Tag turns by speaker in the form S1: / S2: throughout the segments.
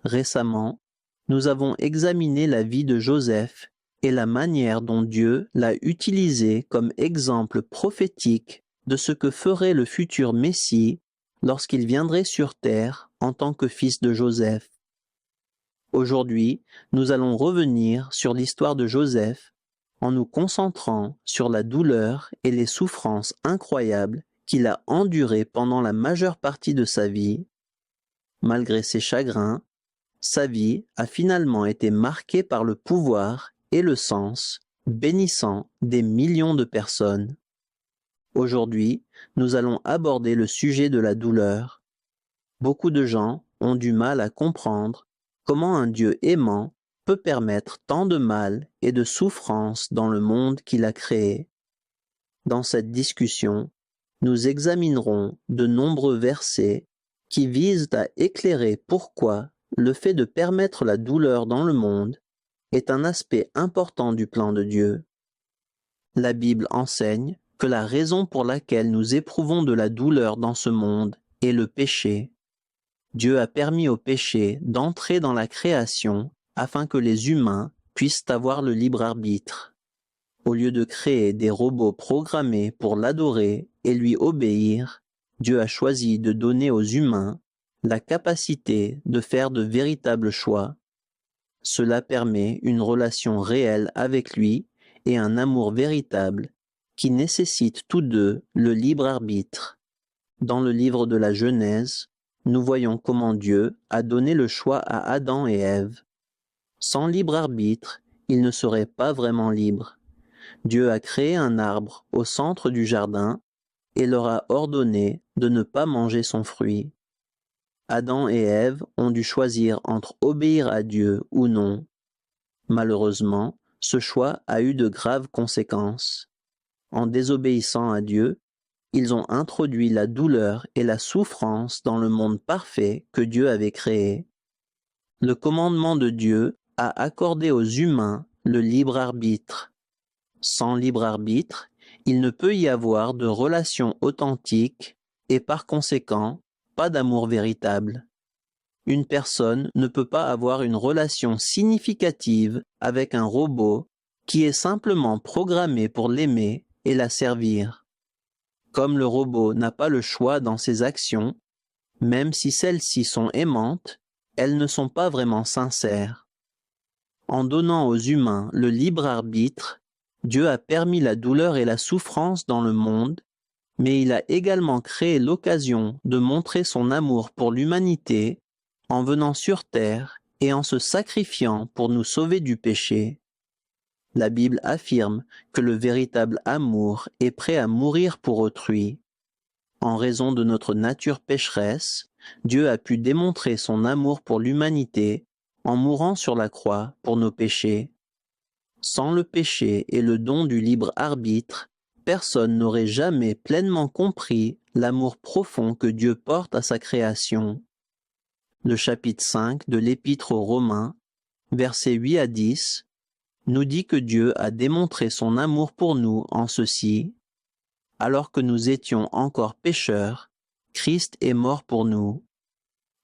S1: Récemment, nous avons examiné la vie de Joseph et la manière dont Dieu l'a utilisé comme exemple prophétique de ce que ferait le futur Messie lorsqu'il viendrait sur terre en tant que fils de Joseph. Aujourd'hui, nous allons revenir sur l'histoire de Joseph en nous concentrant sur la douleur et les souffrances incroyables qu'il a endurées pendant la majeure partie de sa vie. Malgré ses chagrins, sa vie a finalement été marquée par le pouvoir et le sens, bénissant des millions de personnes. Aujourd'hui, nous allons aborder le sujet de la douleur. Beaucoup de gens ont du mal à comprendre comment un Dieu aimant peut permettre tant de mal et de souffrance dans le monde qu'il a créé. Dans cette discussion, nous examinerons de nombreux versets qui visent à éclairer pourquoi le fait de permettre la douleur dans le monde est un aspect important du plan de Dieu. La Bible enseigne que la raison pour laquelle nous éprouvons de la douleur dans ce monde est le péché. Dieu a permis au péché d'entrer dans la création afin que les humains puissent avoir le libre arbitre. Au lieu de créer des robots programmés pour l'adorer et lui obéir, Dieu a choisi de donner aux humains la capacité de faire de véritables choix. Cela permet une relation réelle avec lui et un amour véritable qui nécessitent tous deux le libre arbitre. Dans le livre de la Genèse, nous voyons comment Dieu a donné le choix à Adam et Ève. Sans libre arbitre, ils ne seraient pas vraiment libres. Dieu a créé un arbre au centre du jardin et leur a ordonné de ne pas manger son fruit. Adam et Ève ont dû choisir entre obéir à Dieu ou non. Malheureusement, ce choix a eu de graves conséquences. En désobéissant à Dieu, ils ont introduit la douleur et la souffrance dans le monde parfait que Dieu avait créé. Le commandement de Dieu a accordé aux humains le libre arbitre. Sans libre arbitre, il ne peut y avoir de relation authentique et par conséquent, pas d'amour véritable. Une personne ne peut pas avoir une relation significative avec un robot qui est simplement programmé pour l'aimer et la servir. Comme le robot n'a pas le choix dans ses actions, même si celles-ci sont aimantes, elles ne sont pas vraiment sincères. En donnant aux humains le libre arbitre, Dieu a permis la douleur et la souffrance dans le monde, mais il a également créé l'occasion de montrer son amour pour l'humanité en venant sur terre et en se sacrifiant pour nous sauver du péché. La Bible affirme que le véritable amour est prêt à mourir pour autrui. En raison de notre nature pécheresse, Dieu a pu démontrer son amour pour l'humanité en mourant sur la croix pour nos péchés. Sans le péché et le don du libre arbitre, personne n'aurait jamais pleinement compris l'amour profond que Dieu porte à sa création. Le chapitre 5 de l'Épître aux Romains, versets 8 à 10, nous dit que Dieu a démontré son amour pour nous en ceci: alors que nous étions encore pécheurs, Christ est mort pour nous.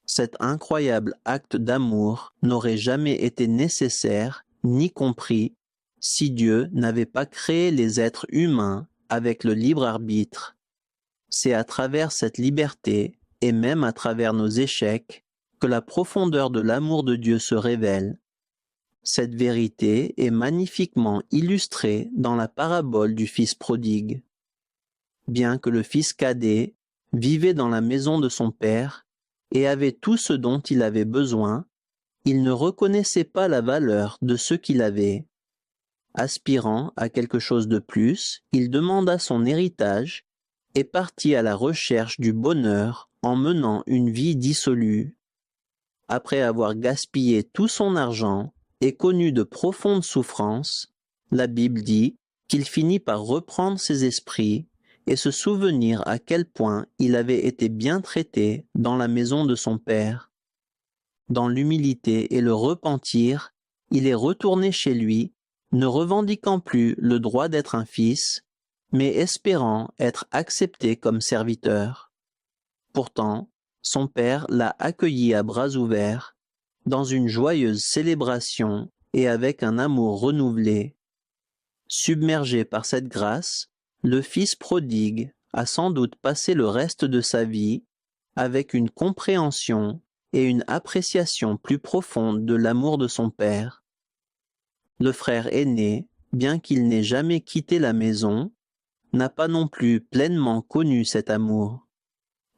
S1: Cet incroyable acte d'amour n'aurait jamais été nécessaire ni compris si Dieu n'avait pas créé les êtres humains avec le libre arbitre. C'est à travers cette liberté, et même à travers nos échecs, que la profondeur de l'amour de Dieu se révèle. Cette vérité est magnifiquement illustrée dans la parabole du Fils prodigue. Bien que le fils cadet vivait dans la maison de son père et avait tout ce dont il avait besoin, il ne reconnaissait pas la valeur de ce qu'il avait. Aspirant à quelque chose de plus, il demanda son héritage et partit à la recherche du bonheur en menant une vie dissolue. Après avoir gaspillé tout son argent et connu de profondes souffrances, la Bible dit qu'il finit par reprendre ses esprits et se souvenir à quel point il avait été bien traité dans la maison de son père. Dans l'humilité et le repentir, il est retourné chez lui, ne revendiquant plus le droit d'être un fils, mais espérant être accepté comme serviteur. Pourtant, son père l'a accueilli à bras ouverts, dans une joyeuse célébration et avec un amour renouvelé. Submergé par cette grâce, le Fils prodigue a sans doute passé le reste de sa vie avec une compréhension et une appréciation plus profonde de l'amour de son Père. Le frère aîné, bien qu'il n'ait jamais quitté la maison, n'a pas non plus pleinement connu cet amour.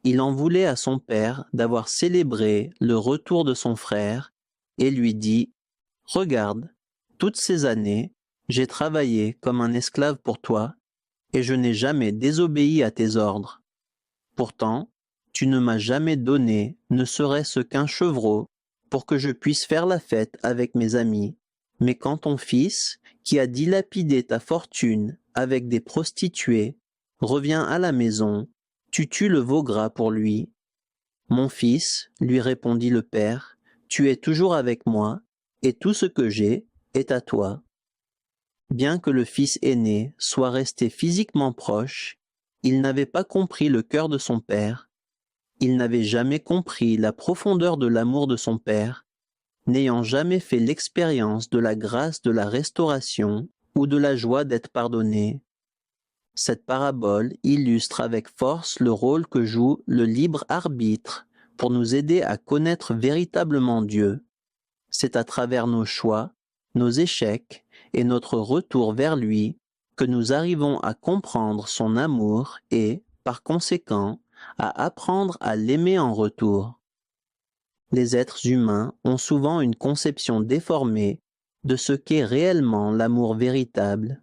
S1: Il en voulait à son père d'avoir célébré le retour de son frère et lui dit « Regarde, toutes ces années, j'ai travaillé comme un esclave pour toi et je n'ai jamais désobéi à tes ordres. Pourtant, tu ne m'as jamais donné ne serait-ce qu'un chevreau pour que je puisse faire la fête avec mes amis. Mais quand ton fils, qui a dilapidé ta fortune avec des prostituées, revient à la maison, tu tues le veau gras pour lui. Mon fils, lui répondit le père, tu es toujours avec moi, et tout ce que j'ai est à toi. Bien que le fils aîné soit resté physiquement proche, il n'avait pas compris le cœur de son père. Il n'avait jamais compris la profondeur de l'amour de son père, n'ayant jamais fait l'expérience de la grâce de la restauration ou de la joie d'être pardonné. Cette parabole illustre avec force le rôle que joue le libre arbitre pour nous aider à connaître véritablement Dieu. C'est à travers nos choix, nos échecs et notre retour vers lui que nous arrivons à comprendre son amour et, par conséquent, à apprendre à l'aimer en retour. Les êtres humains ont souvent une conception déformée de ce qu'est réellement l'amour véritable.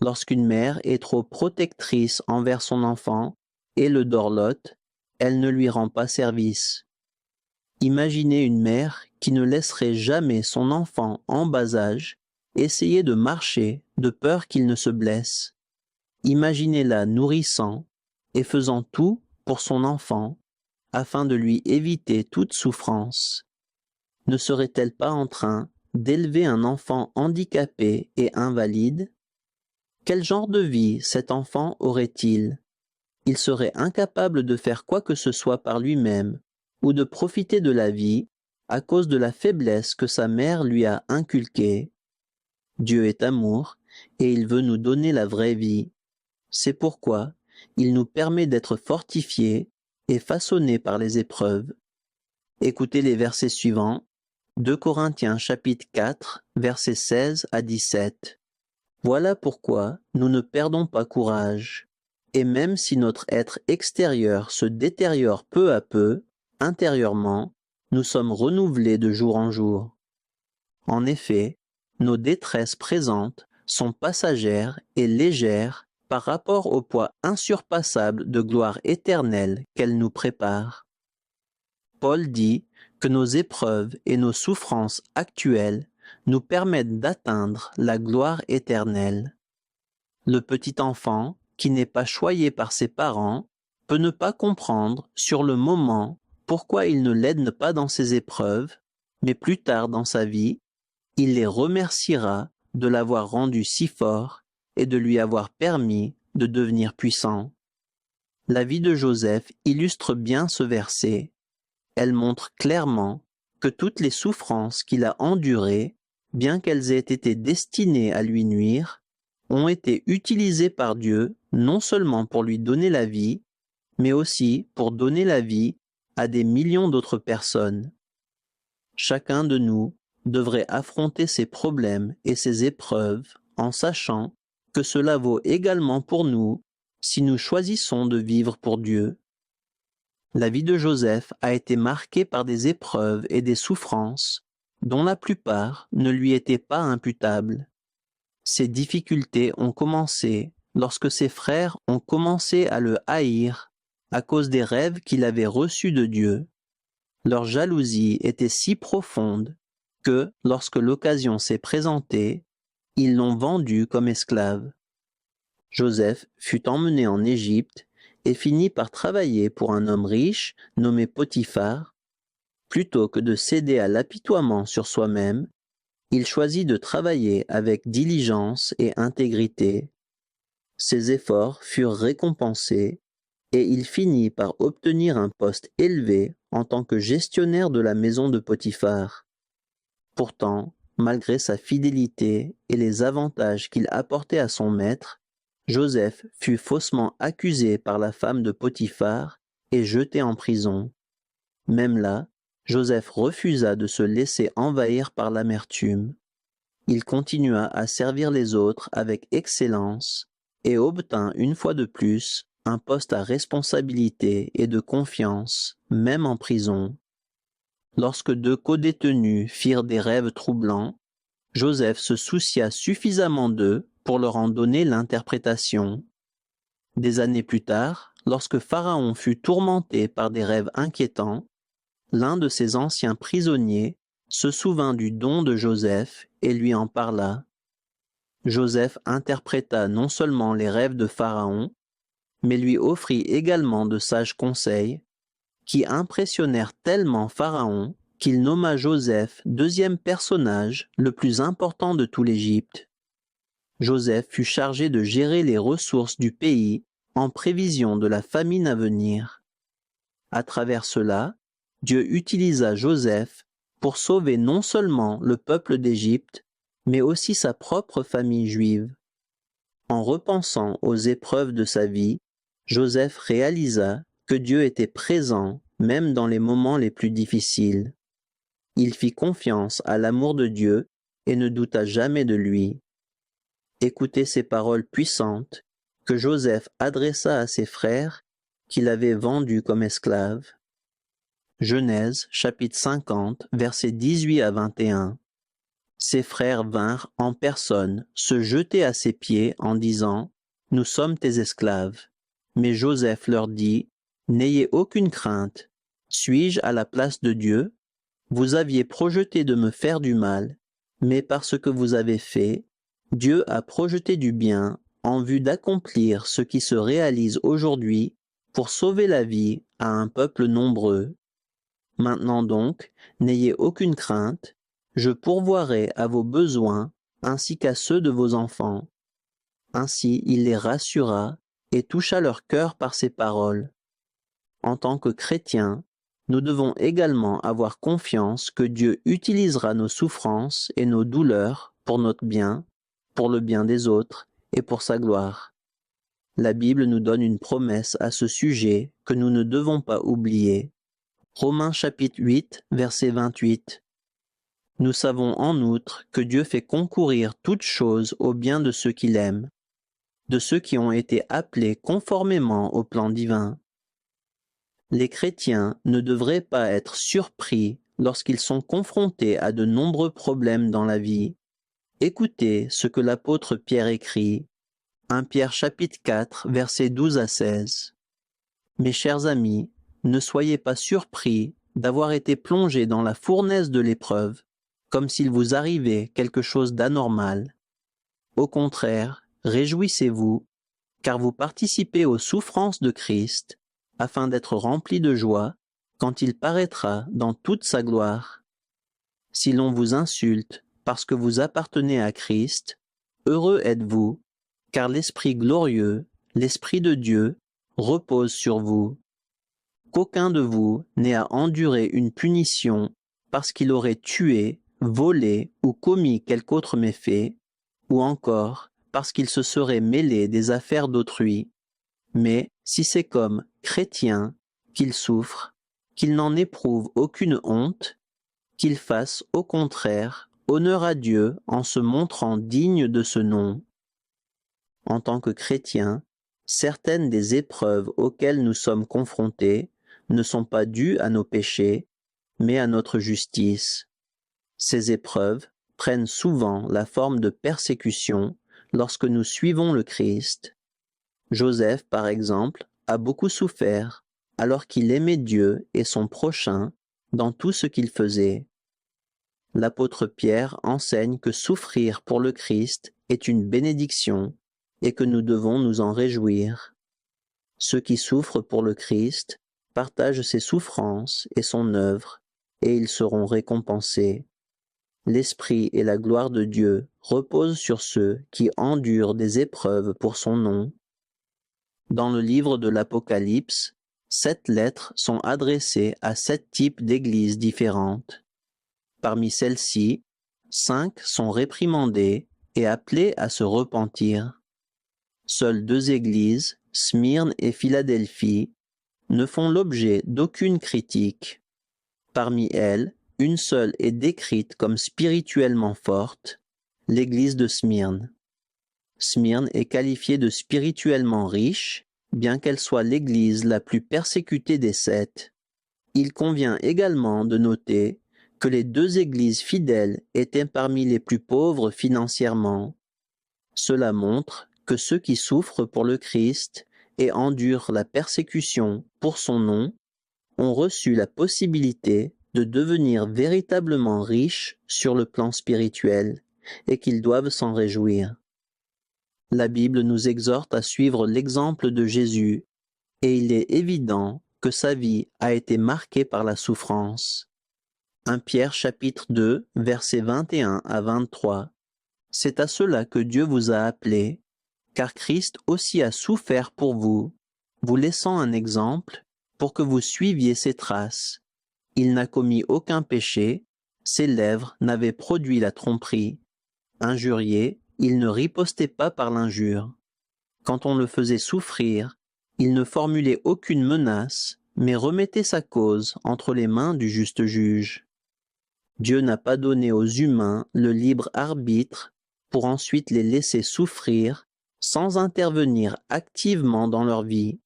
S1: Lorsqu'une mère est trop protectrice envers son enfant et le dorlote, elle ne lui rend pas service. Imaginez une mère qui ne laisserait jamais son enfant en bas âge essayer de marcher de peur qu'il ne se blesse. Imaginez-la nourrissant et faisant tout pour son enfant afin de lui éviter toute souffrance. Ne serait-elle pas en train d'élever un enfant handicapé et invalide? Quel genre de vie cet enfant aurait-il? Il serait incapable de faire quoi que ce soit par lui-même ou de profiter de la vie à cause de la faiblesse que sa mère lui a inculquée. Dieu est amour et il veut nous donner la vraie vie. C'est pourquoi il nous permet d'être fortifiés et façonnés par les épreuves. Écoutez les versets suivants. 2 Corinthiens chapitre 4, versets 16 à 17. Voilà pourquoi nous ne perdons pas courage. Et même si notre être extérieur se détériore peu à peu, intérieurement, nous sommes renouvelés de jour en jour. En effet, nos détresses présentes sont passagères et légères par rapport au poids insurpassable de gloire éternelle qu'elles nous préparent. Paul dit que nos épreuves et nos souffrances actuelles nous permettent d'atteindre la gloire éternelle. Le petit enfant, qui n'est pas choyé par ses parents, peut ne pas comprendre sur le moment pourquoi il ne l'aide pas dans ses épreuves, mais plus tard dans sa vie, il les remerciera de l'avoir rendu si fort et de lui avoir permis de devenir puissant. La vie de Joseph illustre bien ce verset. Elle montre clairement que toutes les souffrances qu'il a endurées, bien qu'elles aient été destinées à lui nuire, ont été utilisées par Dieu non seulement pour lui donner la vie, mais aussi pour donner la vie à des millions d'autres personnes. Chacun de nous devrait affronter ses problèmes et ses épreuves en sachant que cela vaut également pour nous si nous choisissons de vivre pour Dieu. La vie de Joseph a été marquée par des épreuves et des souffrances dont la plupart ne lui étaient pas imputables. Ces difficultés ont commencé lorsque ses frères ont commencé à le haïr à cause des rêves qu'il avait reçus de Dieu. Leur jalousie était si profonde que, lorsque l'occasion s'est présentée, ils l'ont vendu comme esclave. Joseph fut emmené en Égypte et finit par travailler pour un homme riche nommé Potiphar. Plutôt que de céder à l'apitoiement sur soi-même, il choisit de travailler avec diligence et intégrité. Ses efforts furent récompensés et il finit par obtenir un poste élevé en tant que gestionnaire de la maison de Potiphar. Pourtant, malgré sa fidélité et les avantages qu'il apportait à son maître, Joseph fut faussement accusé par la femme de Potiphar et jeté en prison. Même là, Joseph refusa de se laisser envahir par l'amertume. Il continua à servir les autres avec excellence et obtint une fois de plus un poste à responsabilité et de confiance, même en prison. Lorsque deux codétenus firent des rêves troublants, Joseph se soucia suffisamment d'eux pour leur en donner l'interprétation. Des années plus tard, lorsque Pharaon fut tourmenté par des rêves inquiétants, l'un de ses anciens prisonniers se souvint du don de Joseph et lui en parla. Joseph interpréta non seulement les rêves de Pharaon, mais lui offrit également de sages conseils qui impressionnèrent tellement Pharaon qu'il nomma Joseph deuxième personnage le plus important de tout l'Égypte. Joseph fut chargé de gérer les ressources du pays en prévision de la famine à venir. À travers cela, Dieu utilisa Joseph pour sauver non seulement le peuple d'Égypte, mais aussi sa propre famille juive. En repensant aux épreuves de sa vie, Joseph réalisa que Dieu était présent même dans les moments les plus difficiles. Il fit confiance à l'amour de Dieu et ne douta jamais de lui. Écoutez ces paroles puissantes que Joseph adressa à ses frères qu'il avait vendus comme esclaves. Genèse chapitre 50, versets 18 à 21. Ses frères vinrent en personne se jeter à ses pieds en disant « Nous sommes tes esclaves ». Mais Joseph leur dit « N'ayez aucune crainte. Suis-je à la place de Dieu ? Vous aviez projeté de me faire du mal, mais par ce que vous avez fait, Dieu a projeté du bien en vue d'accomplir ce qui se réalise aujourd'hui pour sauver la vie à un peuple nombreux. Maintenant donc, n'ayez aucune crainte, je pourvoirai à vos besoins ainsi qu'à ceux de vos enfants. » Ainsi il les rassura et toucha leur cœur par ces paroles. En tant que chrétiens, nous devons également avoir confiance que Dieu utilisera nos souffrances et nos douleurs pour notre bien, pour le bien des autres et pour sa gloire. La Bible nous donne une promesse à ce sujet que nous ne devons pas oublier. Romains chapitre 8, verset 28. Nous savons en outre que Dieu fait concourir toutes choses au bien de ceux qu'il aime, de ceux qui ont été appelés conformément au plan divin. Les chrétiens ne devraient pas être surpris lorsqu'ils sont confrontés à de nombreux problèmes dans la vie. Écoutez ce que l'apôtre Pierre écrit, 1 Pierre chapitre 4, versets 12 à 16. Mes chers amis, ne soyez pas surpris d'avoir été plongés dans la fournaise de l'épreuve, comme s'il vous arrivait quelque chose d'anormal. Au contraire, réjouissez-vous, car vous participez aux souffrances de Christ, afin d'être remplis de joie quand il paraîtra dans toute sa gloire. Si l'on vous insulte parce que vous appartenez à Christ, heureux êtes-vous, car l'Esprit glorieux, l'Esprit de Dieu, repose sur vous. Qu'aucun de vous n'ait à endurer une punition parce qu'il aurait tué, volé ou commis quelque autre méfait, ou encore parce qu'il se serait mêlé des affaires d'autrui. Mais si c'est comme chrétien qu'il souffre, qu'il n'en éprouve aucune honte, qu'il fasse au contraire honneur à Dieu en se montrant digne de ce nom. En tant que chrétien, certaines des épreuves auxquelles nous sommes confrontés ne sont pas dues à nos péchés, mais à notre justice. Ces épreuves prennent souvent la forme de persécution lorsque nous suivons le Christ. Joseph, par exemple, a beaucoup souffert alors qu'il aimait Dieu et son prochain dans tout ce qu'il faisait. L'apôtre Pierre enseigne que souffrir pour le Christ est une bénédiction et que nous devons nous en réjouir. Ceux qui souffrent pour le Christ partagent ses souffrances et son œuvre, et ils seront récompensés. L'Esprit et la gloire de Dieu reposent sur ceux qui endurent des épreuves pour son nom. Dans le livre de l'Apocalypse, 7 lettres sont adressées à 7 types d'églises différentes. Parmi celles-ci, 5 sont réprimandés et appelés à se repentir. Seules 2 églises, Smyrne et Philadelphie, ne font l'objet d'aucune critique. Parmi elles, une seule est décrite comme spirituellement forte, l'église de Smyrne. Smyrne est qualifiée de spirituellement riche, bien qu'elle soit l'église la plus persécutée des 7. Il convient également de noter que les 2 églises fidèles étaient parmi les plus pauvres financièrement. Cela montre que ceux qui souffrent pour le Christ et endurent la persécution pour son nom ont reçu la possibilité de devenir véritablement riches sur le plan spirituel et qu'ils doivent s'en réjouir. La Bible nous exhorte à suivre l'exemple de Jésus et il est évident que sa vie a été marquée par la souffrance. 1 Pierre chapitre 2, versets 21 à 23. C'est à cela que Dieu vous a appelés, car Christ aussi a souffert pour vous, vous laissant un exemple pour que vous suiviez ses traces. Il n'a commis aucun péché, ses lèvres n'avaient produit la tromperie. Injurié, il ne ripostait pas par l'injure. Quand on le faisait souffrir, il ne formulait aucune menace, mais remettait sa cause entre les mains du juste juge. Dieu n'a pas donné aux humains le libre arbitre pour ensuite les laisser souffrir sans intervenir activement dans leur vie.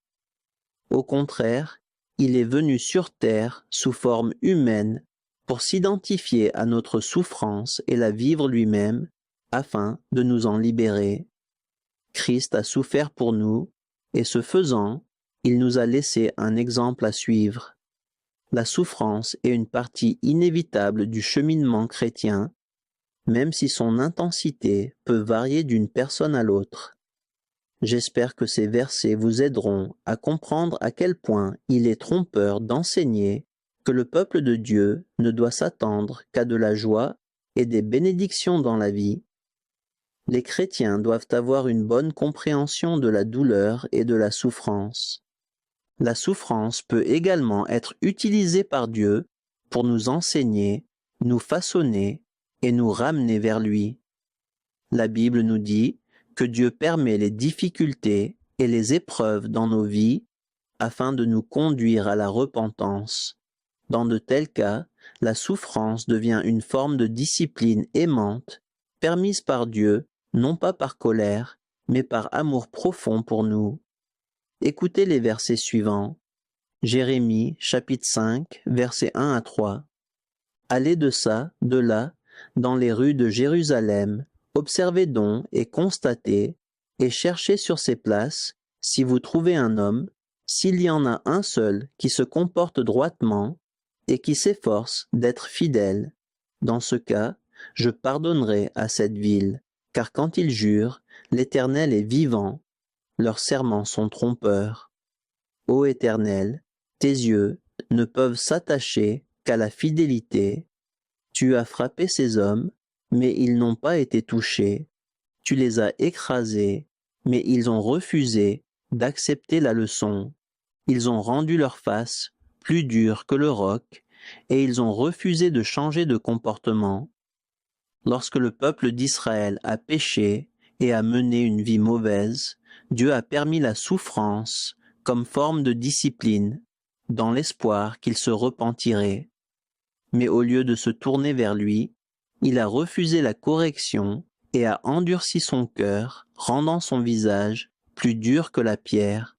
S1: Au contraire, il est venu sur terre sous forme humaine pour s'identifier à notre souffrance et la vivre lui-même afin de nous en libérer. Christ a souffert pour nous et ce faisant, il nous a laissé un exemple à suivre. La souffrance est une partie inévitable du cheminement chrétien, même si son intensité peut varier d'une personne à l'autre. J'espère que ces versets vous aideront à comprendre à quel point il est trompeur d'enseigner que le peuple de Dieu ne doit s'attendre qu'à de la joie et des bénédictions dans la vie. Les chrétiens doivent avoir une bonne compréhension de la douleur et de la souffrance. La souffrance peut également être utilisée par Dieu pour nous enseigner, nous façonner et nous ramener vers lui. La Bible nous dit que Dieu permet les difficultés et les épreuves dans nos vies afin de nous conduire à la repentance. Dans de tels cas, la souffrance devient une forme de discipline aimante, permise par Dieu, non pas par colère, mais par amour profond pour nous. Écoutez les versets suivants. Jérémie, chapitre 5, versets 1 à 3. Allez de là, dans les rues de Jérusalem, observez donc et constatez, et cherchez sur ces places, si vous trouvez un homme, s'il y en a un seul qui se comporte droitement, et qui s'efforce d'être fidèle. Dans ce cas, je pardonnerai à cette ville, car quand ils jurent, l'Éternel est vivant, leurs serments sont trompeurs. Ô Éternel, tes yeux ne peuvent s'attacher qu'à la fidélité. Tu as frappé ces hommes, mais ils n'ont pas été touchés. Tu les as écrasés, mais ils ont refusé d'accepter la leçon. Ils ont rendu leur face plus dure que le roc, et ils ont refusé de changer de comportement. Lorsque le peuple d'Israël a péché et a mené une vie mauvaise, Dieu a permis la souffrance comme forme de discipline, dans l'espoir qu'ils se repentiraient. Mais au lieu de se tourner vers lui, il a refusé la correction et a endurci son cœur, rendant son visage plus dur que la pierre.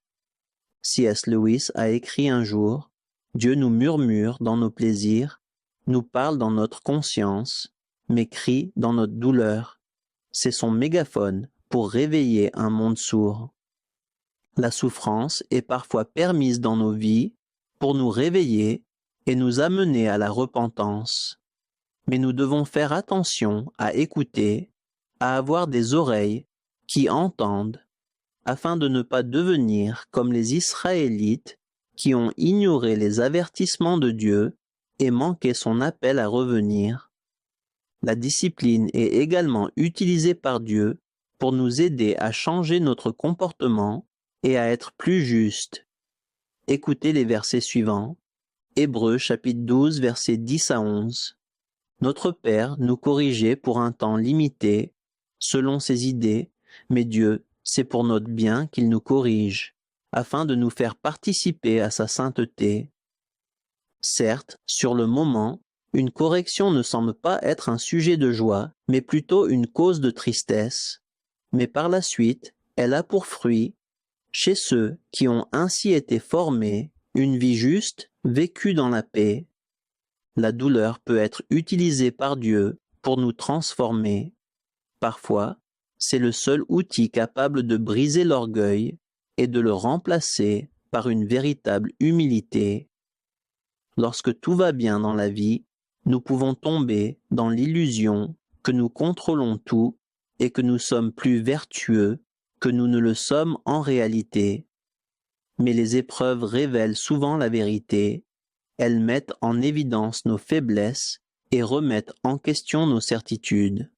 S1: C.S. Lewis a écrit un jour, « Dieu nous murmure dans nos plaisirs, nous parle dans notre conscience, mais crie dans notre douleur. C'est son mégaphone pour réveiller un monde sourd. » La souffrance est parfois permise dans nos vies pour nous réveiller et nous amener à la repentance. Mais nous devons faire attention à écouter, à avoir des oreilles qui entendent, afin de ne pas devenir comme les Israélites qui ont ignoré les avertissements de Dieu et manqué son appel à revenir. La discipline est également utilisée par Dieu pour nous aider à changer notre comportement et à être plus justes. Écoutez les versets suivants. Hébreux chapitre 12 versets 10 à 11. Notre Père nous corrigeait pour un temps limité, selon ses idées, mais Dieu, c'est pour notre bien qu'il nous corrige, afin de nous faire participer à sa sainteté. Certes, sur le moment, une correction ne semble pas être un sujet de joie, mais plutôt une cause de tristesse. Mais par la suite, elle a pour fruit, chez ceux qui ont ainsi été formés, une vie juste, vécue dans la paix. La douleur peut être utilisée par Dieu pour nous transformer. Parfois, c'est le seul outil capable de briser l'orgueil et de le remplacer par une véritable humilité. Lorsque tout va bien dans la vie, nous pouvons tomber dans l'illusion que nous contrôlons tout et que nous sommes plus vertueux que nous ne le sommes en réalité. Mais les épreuves révèlent souvent la vérité, elles mettent en évidence nos faiblesses et remettent en question nos certitudes.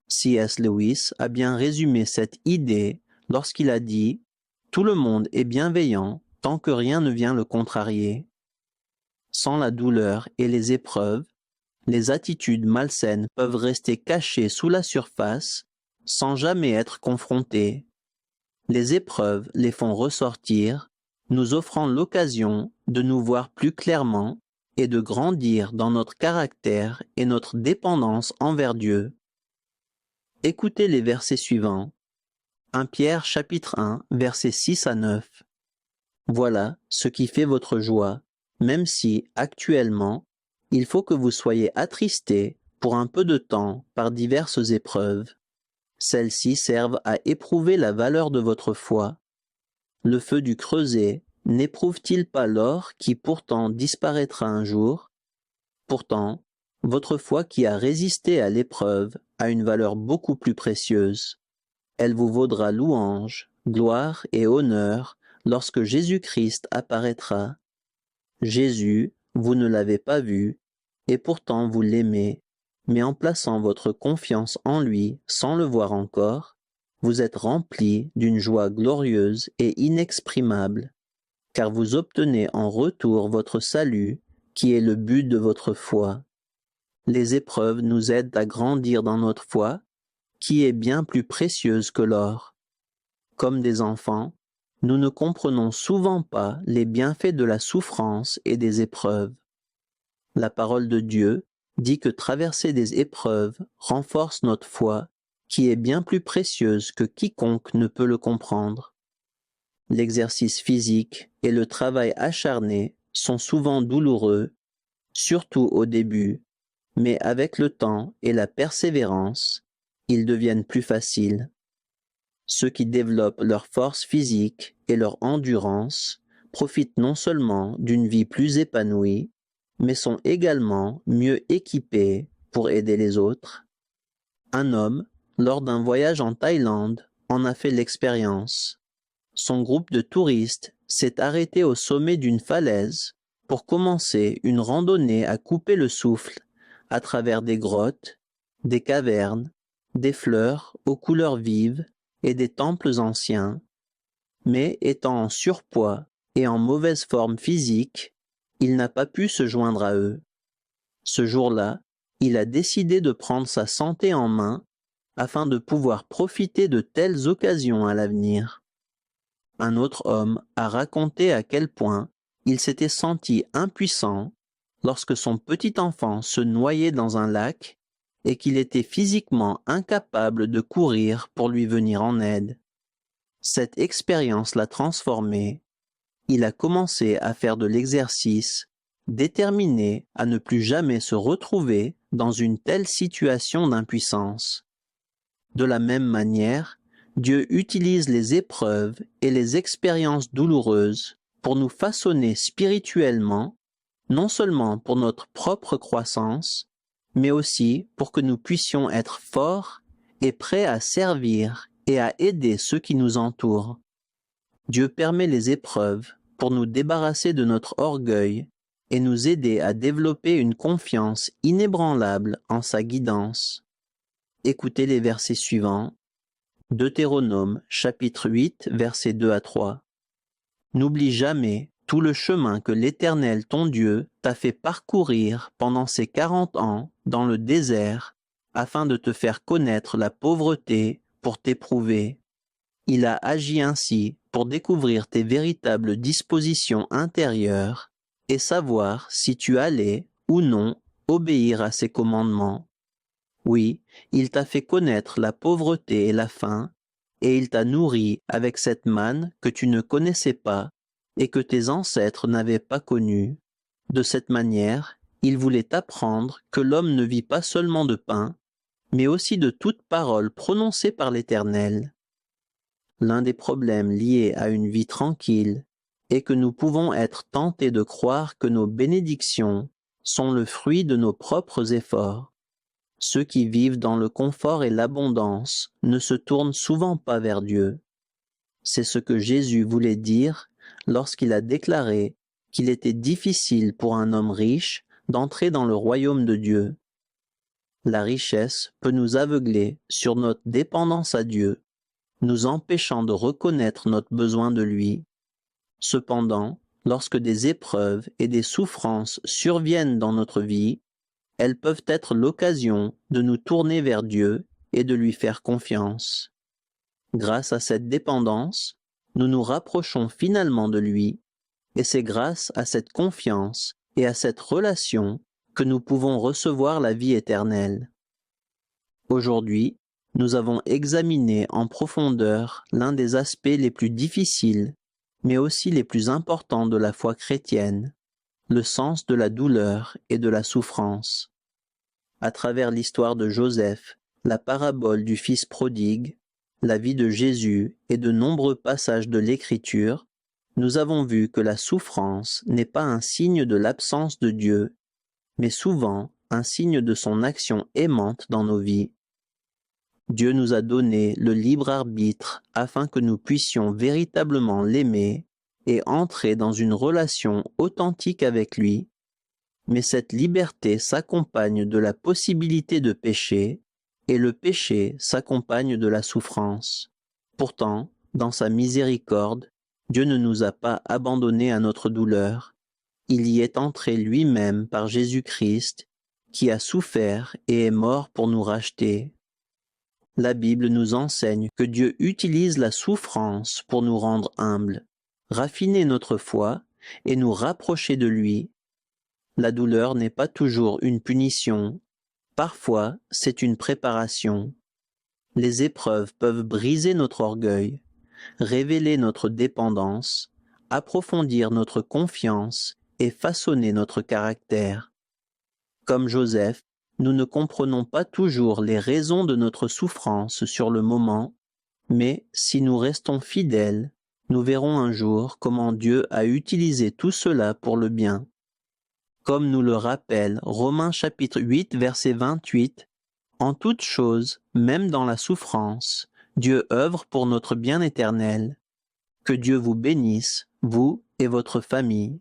S1: C.S. Lewis a bien résumé cette idée lorsqu'il a dit « Tout le monde est bienveillant tant que rien ne vient le contrarier ». Sans la douleur et les épreuves, les attitudes malsaines peuvent rester cachées sous la surface sans jamais être confrontées. Les épreuves les font ressortir, nous offrant l'occasion de nous voir plus clairement et de grandir dans notre caractère et notre dépendance envers Dieu. Écoutez les versets suivants. 1 Pierre chapitre 1, versets 6 à 9. Voilà ce qui fait votre joie, même si, actuellement, il faut que vous soyez attristés pour un peu de temps par diverses épreuves. Celles-ci servent à éprouver la valeur de votre foi. Le feu du creuset n'éprouve-t-il pas l'or qui pourtant disparaîtra un jour? Pourtant, votre foi qui a résisté à l'épreuve a une valeur beaucoup plus précieuse. Elle vous vaudra louange, gloire et honneur lorsque Jésus-Christ apparaîtra. Jésus, vous ne l'avez pas vu, et pourtant vous l'aimez, mais en plaçant votre confiance en lui sans le voir encore, vous êtes remplis d'une joie glorieuse et inexprimable, car vous obtenez en retour votre salut, qui est le but de votre foi. Les épreuves nous aident à grandir dans notre foi, qui est bien plus précieuse que l'or. Comme des enfants, nous ne comprenons souvent pas les bienfaits de la souffrance et des épreuves. La parole de Dieu dit que traverser des épreuves renforce notre foi, qui est bien plus précieuse que quiconque ne peut le comprendre. L'exercice physique et le travail acharné sont souvent douloureux, surtout au début, mais avec le temps et la persévérance, ils deviennent plus faciles. Ceux qui développent leur force physique et leur endurance profitent non seulement d'une vie plus épanouie, mais sont également mieux équipés pour aider les autres. Un homme, lors d'un voyage en Thaïlande, en a fait l'expérience. Son groupe de touristes s'est arrêté au sommet d'une falaise pour commencer une randonnée à couper le souffle à travers des grottes, des cavernes, des fleurs aux couleurs vives et des temples anciens, mais étant en surpoids et en mauvaise forme physique, il n'a pas pu se joindre à eux. Ce jour-là, il a décidé de prendre sa santé en main afin de pouvoir profiter de telles occasions à l'avenir. Un autre homme a raconté à quel point il s'était senti impuissant lorsque son petit enfant se noyait dans un lac et qu'il était physiquement incapable de courir pour lui venir en aide. Cette expérience l'a transformé. Il a commencé à faire de l'exercice, déterminé à ne plus jamais se retrouver dans une telle situation d'impuissance. De la même manière, Dieu utilise les épreuves et les expériences douloureuses pour nous façonner spirituellement, non seulement pour notre propre croissance, mais aussi pour que nous puissions être forts et prêts à servir et à aider ceux qui nous entourent. Dieu permet les épreuves pour nous débarrasser de notre orgueil et nous aider à développer une confiance inébranlable en sa guidance. Écoutez les versets suivants. Deutéronome chapitre 8 versets 2 à 3. N'oublie jamais tout le chemin que l'Éternel ton Dieu t'a fait parcourir pendant ces 40 ans dans le désert, afin de te faire connaître la pauvreté pour t'éprouver. Il a agi ainsi pour découvrir tes véritables dispositions intérieures et savoir si tu allais ou non obéir à ses commandements. Oui, il t'a fait connaître la pauvreté et la faim, et il t'a nourri avec cette manne que tu ne connaissais pas et que tes ancêtres n'avaient pas connue. De cette manière, il voulait t'apprendre que l'homme ne vit pas seulement de pain, mais aussi de toute parole prononcée par l'Éternel. L'un des problèmes liés à une vie tranquille est que nous pouvons être tentés de croire que nos bénédictions sont le fruit de nos propres efforts. Ceux qui vivent dans le confort et l'abondance ne se tournent souvent pas vers Dieu. C'est ce que Jésus voulait dire lorsqu'il a déclaré qu'il était difficile pour un homme riche d'entrer dans le royaume de Dieu. La richesse peut nous aveugler sur notre dépendance à Dieu, nous empêchant de reconnaître notre besoin de lui. Cependant, lorsque des épreuves et des souffrances surviennent dans notre vie, elles peuvent être l'occasion de nous tourner vers Dieu et de lui faire confiance. Grâce à cette dépendance, nous nous rapprochons finalement de lui, et c'est grâce à cette confiance et à cette relation que nous pouvons recevoir la vie éternelle. Aujourd'hui, nous avons examiné en profondeur l'un des aspects les plus difficiles, mais aussi les plus importants de la foi chrétienne, le sens de la douleur et de la souffrance. À travers l'histoire de Joseph, la parabole du fils prodigue, la vie de Jésus et de nombreux passages de l'Écriture, nous avons vu que la souffrance n'est pas un signe de l'absence de Dieu, mais souvent un signe de son action aimante dans nos vies. Dieu nous a donné le libre arbitre afin que nous puissions véritablement l'aimer et entrer dans une relation authentique avec lui, mais cette liberté s'accompagne de la possibilité de pécher, et le péché s'accompagne de la souffrance. Pourtant, dans sa miséricorde, Dieu ne nous a pas abandonnés à notre douleur. Il y est entré lui-même par Jésus-Christ, qui a souffert et est mort pour nous racheter. La Bible nous enseigne que Dieu utilise la souffrance pour nous rendre humbles, raffiner notre foi et nous rapprocher de lui. La douleur n'est pas toujours une punition, parfois c'est une préparation. Les épreuves peuvent briser notre orgueil, révéler notre dépendance, approfondir notre confiance et façonner notre caractère. Comme Joseph, nous ne comprenons pas toujours les raisons de notre souffrance sur le moment, mais si nous restons fidèles, nous verrons un jour comment Dieu a utilisé tout cela pour le bien. Comme nous le rappelle Romains chapitre 8 verset 28, « En toute chose, même dans la souffrance, Dieu œuvre pour notre bien éternel. Que Dieu vous bénisse, vous et votre famille. »